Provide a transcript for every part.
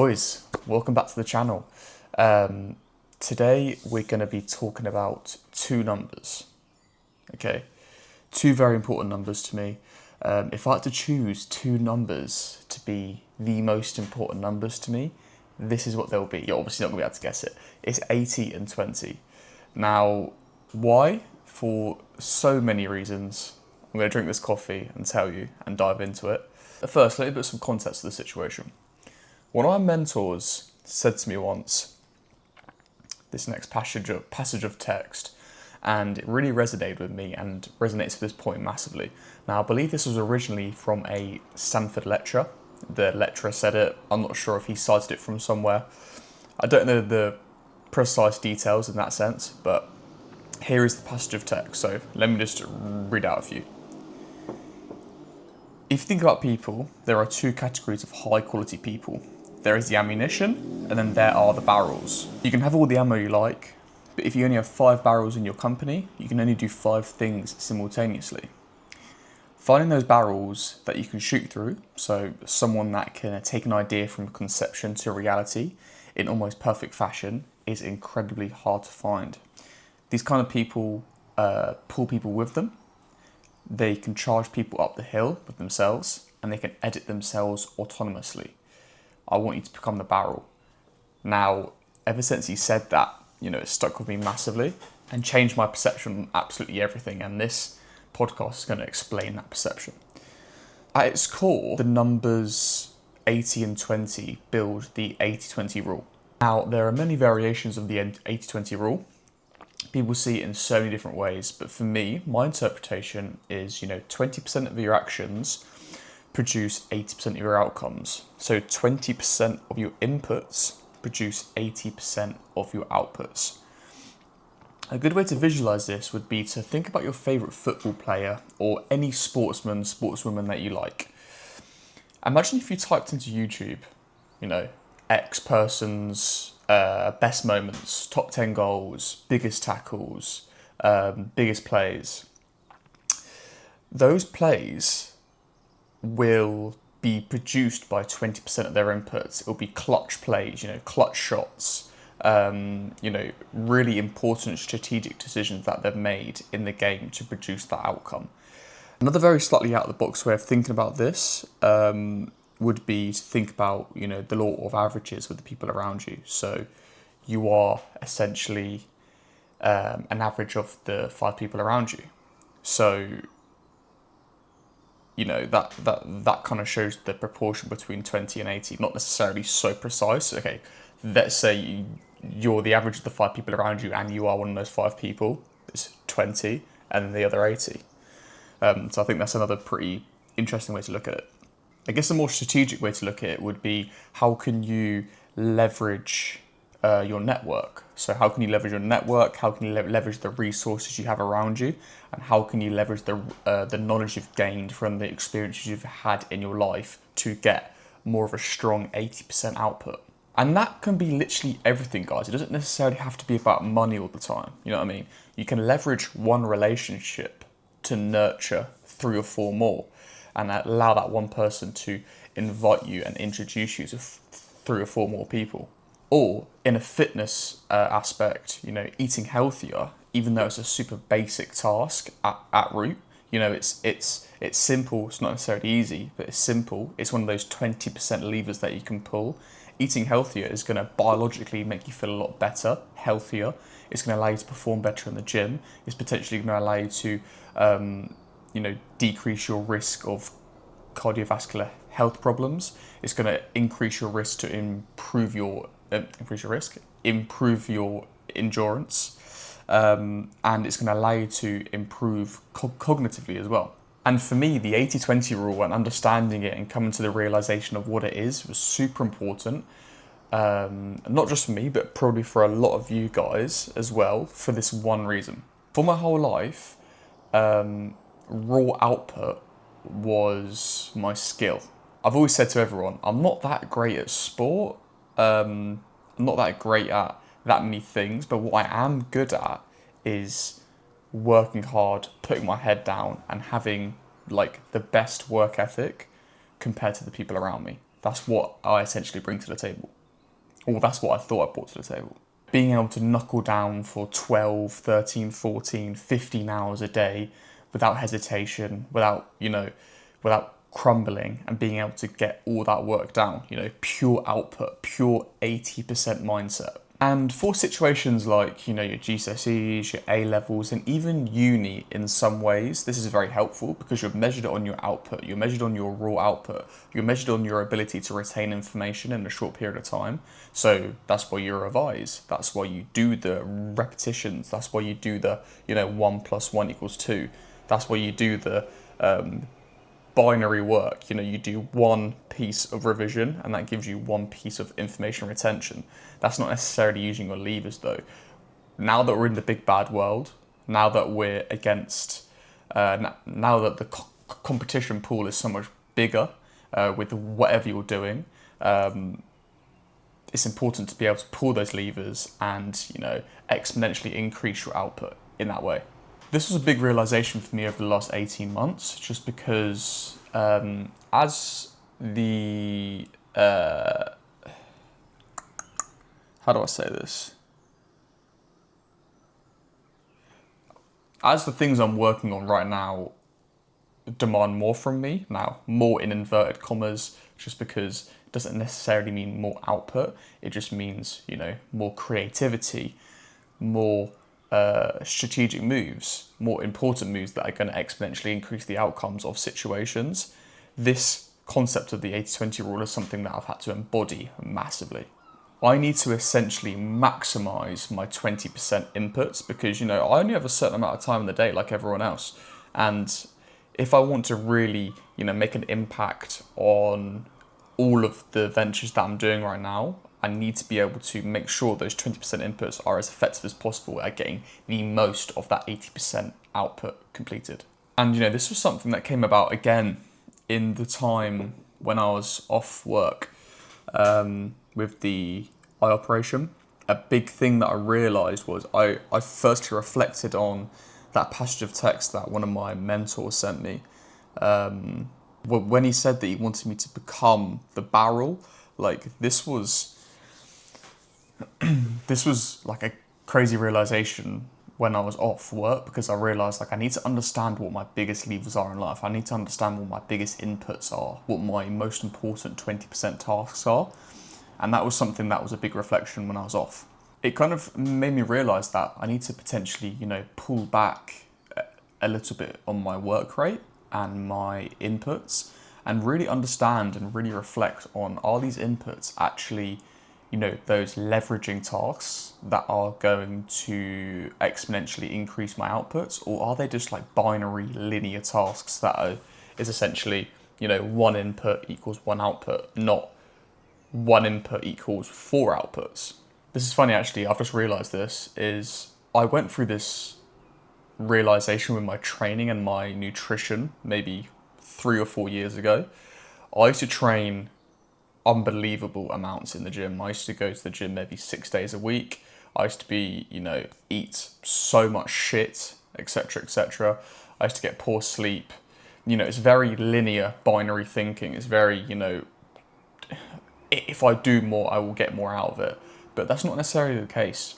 Boys, welcome back to the channel. Today we're going to be talking about two numbers. Okay, two very important numbers to me. If I had to choose two numbers to be the most important numbers to me, this is what they'll be. You're obviously not going to be able to guess it. It's 80 and 20. Now, why? For so many reasons. I'm going to drink this coffee and tell you and dive into it. But first, let me put some context to the situation. One of my mentors said to me once, this next passage of text, and it really resonated with me and resonates to this point massively. Now, I believe this was originally from a Stanford lecture. The lecturer said it. I'm not sure if he cited it from somewhere. I don't know the precise details in that sense, but here is the passage of text. So let me just read out a few. If you think about people, there are two categories of high quality people. There is the ammunition, and then there are the barrels. You can have all the ammo you like, but if you only have 5 barrels in your company, you can only do 5 things simultaneously. Finding those barrels that you can shoot through, so someone that can take an idea from conception to reality in almost perfect fashion, is incredibly hard to find. These kind of people pull people with them. They can charge people up the hill with themselves, and they can edit themselves autonomously. I want you to become the barrel. Now, ever since he said that, it stuck with me massively and changed my perception on absolutely everything. And this podcast is going to explain that perception. At its core, the numbers 80 and 20 build the 80-20 rule. Now, there are many variations of the 80-20 rule. People see it in so many different ways, but for me, my interpretation is, 20% of your actions produce 80% of your outcomes. So 20% of your inputs produce 80% of your outputs. A good way to visualize this would be to think about your favorite football player or any sportswoman that you like. Imagine if you typed into YouTube, X person's best moments, top 10 goals, biggest tackles, biggest plays. Those plays will be produced by 20% of their inputs. It will be clutch plays, clutch shots, really important strategic decisions that they've made in the game to produce that outcome. Another very slightly out of the box way of thinking about this would be to think about, the law of averages with the people around you. So you are essentially an average of the 5 people around you. So that kind of shows the proportion between 20 and 80, not necessarily so precise. Okay, let's say you're the average of the 5 people around you and you are one of those 5 people. It's 20 and then the other 80. So I think that's another pretty interesting way to look at it. I guess a more strategic way to look at it would be, how can you leverage your network? So how can you leverage your network? How can you leverage the resources you have around you? And how can you leverage the knowledge you've gained from the experiences you've had in your life to get more of a strong 80% output? And that can be literally everything, guys. It doesn't necessarily have to be about money all the time. You know what I mean? You can leverage one relationship to nurture 3 or 4 more, and allow that one person to invite you and introduce you to 3 or 4 more people. Or in a fitness aspect, eating healthier, even though it's a super basic task at root, it's simple. It's not necessarily easy, but it's simple. It's one of those 20% levers that you can pull. Eating healthier is going to biologically make you feel a lot better, healthier. It's going to allow you to perform better in the gym. It's potentially going to allow you to, decrease your risk of cardiovascular health problems. It's going to increase your risk to improve your endurance, and it's going to allow you to improve cognitively as well. And for me, the 80-20 rule and understanding it and coming to the realization of what it is was super important. Not just for me, but probably for a lot of you guys as well, for this one reason. For my whole life, raw output was my skill. I've always said to everyone, I'm not that great at sport. I'm not that great at that many things, but what I am good at is working hard, putting my head down, and having the best work ethic compared to the people around me. That's what I essentially bring to the table. Or that's what I thought I brought to the table. Being able to knuckle down for 12, 13, 14, 15 hours a day without hesitation, without crumbling, and being able to get all that work down, pure output, pure 80% mindset. And for situations like, your GCSEs, your A levels, and even uni in some ways, this is very helpful because you're measured on your output, you're measured on your raw output, you're measured on your ability to retain information in a short period of time. So that's why you revise, that's why you do the repetitions, that's why you do the, 1 + 1 = 2, that's why you do the binary work. You do one piece of revision and that gives you one piece of information retention. That's not necessarily using your levers though. Now that we're in the big bad world, now that we're against, now that the competition pool is so much bigger with whatever you're doing, it's important to be able to pull those levers and, exponentially increase your output in that way. This was a big realization for me over the last 18 months, just because as the, how do I say this? As the things I'm working on right now demand more from me, now more in inverted commas, just because it doesn't necessarily mean more output, it just means, more creativity, more strategic moves, more important moves that are going to exponentially increase the outcomes of situations. This concept of the 80-20 rule is something that I've had to embody massively. I need to essentially maximize my 20% inputs because, I only have a certain amount of time in the day like everyone else. And if I want to really, make an impact on all of the ventures that I'm doing right now, I need to be able to make sure those 20% inputs are as effective as possible at getting the most of that 80% output completed. And, this was something that came about again in the time when I was off work with the eye operation. A big thing that I realised was I firstly reflected on that passage of text that one of my mentors sent me. When he said that he wanted me to become the barrel, this was like a crazy realization when I was off work, because I realized I need to understand what my biggest levers are in life. I need to understand what my biggest inputs are, what my most important 20% tasks are. And that was something that was a big reflection when I was off. It kind of made me realize that I need to potentially, pull back a little bit on my work rate and my inputs and really understand and really reflect on, are these inputs actually, those leveraging tasks that are going to exponentially increase my outputs, or are they just like binary linear tasks that is essentially, one input equals one output, not one input equals four outputs. This is funny actually, I've just realized this, is I went through this realization with my training and my nutrition maybe 3 or 4 years ago. I used to train unbelievable amounts in the gym. I used to go to the gym maybe 6 days a week. I used to be, eat so much shit, etc., etc. I used to get poor sleep. It's very linear binary thinking. It's very, if I do more, I will get more out of it. But that's not necessarily the case.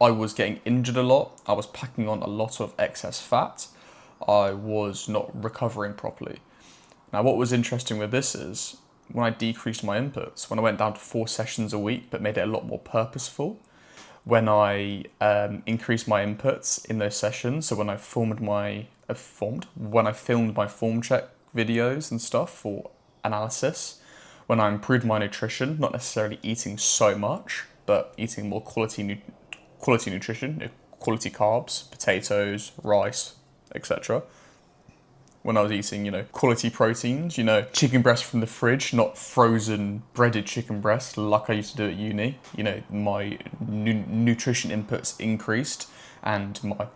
I was getting injured a lot. I was packing on a lot of excess fat. I was not recovering properly. Now, what was interesting with this is when I decreased my inputs, when I went down to 4 sessions a week, but made it a lot more purposeful, when I increased my inputs in those sessions, so when I filmed my form check videos and stuff for analysis, when I improved my nutrition, not necessarily eating so much, but eating more quality nutrition, quality carbs, potatoes, rice, etc. When I was eating, quality proteins, chicken breast from the fridge, not frozen breaded chicken breast like I used to do at uni. My nutrition inputs increased and my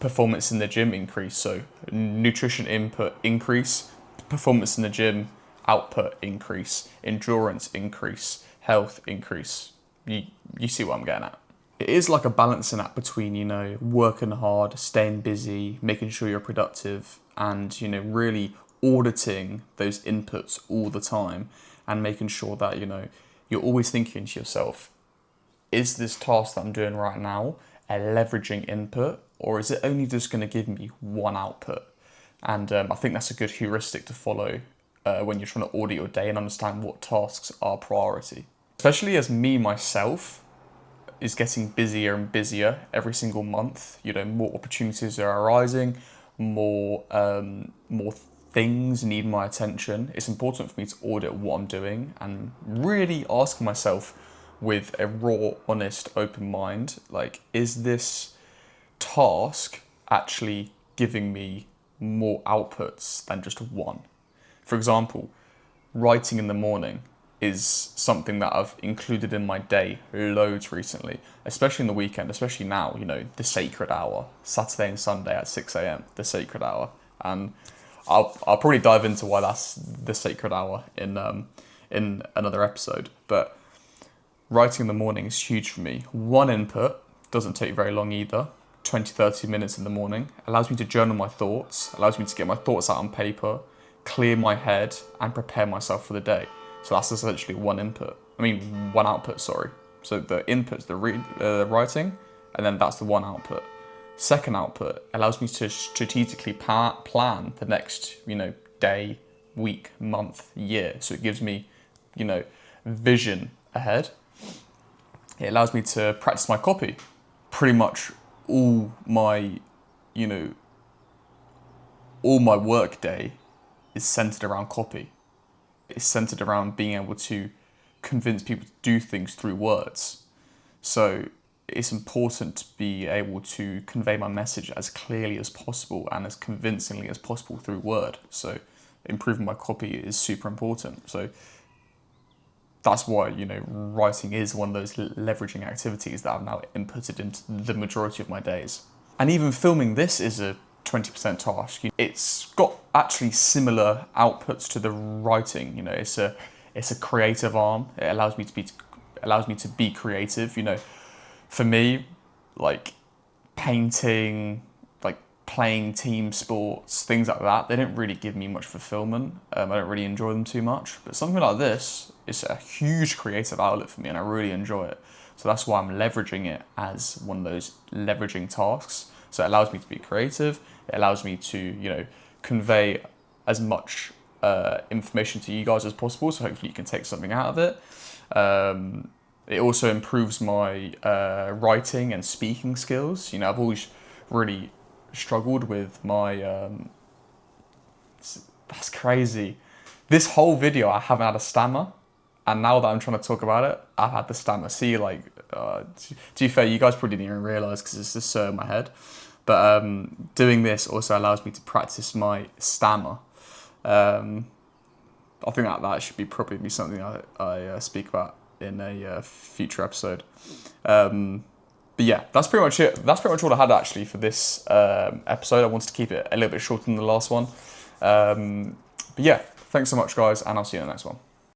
performance in the gym increased. So nutrition input increase, performance in the gym, output increase, endurance increase, health increase. You see what I'm getting at. It is like a balancing act between, working hard, staying busy, making sure you're productive, and, really auditing those inputs all the time and making sure that, you know, you're always thinking to yourself, is this task that I'm doing right now a leveraging input, or is it only just going to give me one output? And I think that's a good heuristic to follow when you're trying to audit your day and understand what tasks are priority. Especially as me, myself, is getting busier and busier every single month. You know, more opportunities are arising, more things need my attention. It's important for me to audit what I'm doing and really ask myself with a raw, honest, open mind, like, is this task actually giving me more outputs than just one? For example, writing in the morning is something that I've included in my day loads recently, especially in the weekend, especially now, you know, the sacred hour, Saturday and Sunday at 6 a.m, the sacred hour. And I'll probably dive into why that's the sacred hour in another episode. But writing in the morning is huge for me. One input, doesn't take very long either, 20-30 minutes in the morning, allows me to journal my thoughts, allows me to get my thoughts out on paper, clear my head, and prepare myself for the day. So that's essentially one output, sorry. So the input's the writing, and then that's the one output. Second output allows me to strategically plan the next, you know, day, week, month, year. So it gives me, you know, vision ahead. It allows me to practice my copy. Pretty much all my work day is centered around copy. It's centered around being able to convince people to do things through words. So it's important to be able to convey my message as clearly as possible and as convincingly as possible through word. So improving my copy is super important. So that's why, you know, writing is one of those leveraging activities that I've now inputted into the majority of my days. And even filming this is a 20% task. It's got actually similar outputs to the writing. You know, it's a creative arm. It allows me to be creative. You know, for me, like painting, like playing team sports, things like that, they don't really give me much fulfillment. I don't really enjoy them too much. But something like this is a huge creative outlet for me, and I really enjoy it. So that's why I'm leveraging it as one of those leveraging tasks. So it allows me to be creative. It allows me to, you know, convey as much information to you guys as possible. So hopefully you can take something out of it. It also improves my writing and speaking skills. You know, I've always really struggled with my. That's crazy. This whole video I haven't had a stammer, and now that I'm trying to talk about it, I've had the stammer. See, like, to be fair, you guys probably didn't even realise because it's just so in my head. But doing this also allows me to practice my stammer. I think that should probably be something I speak about in a future episode. But yeah, that's pretty much it. That's pretty much all I had actually for this episode. I wanted to keep it a little bit shorter than the last one. But yeah, thanks so much, guys, and I'll see you in the next one.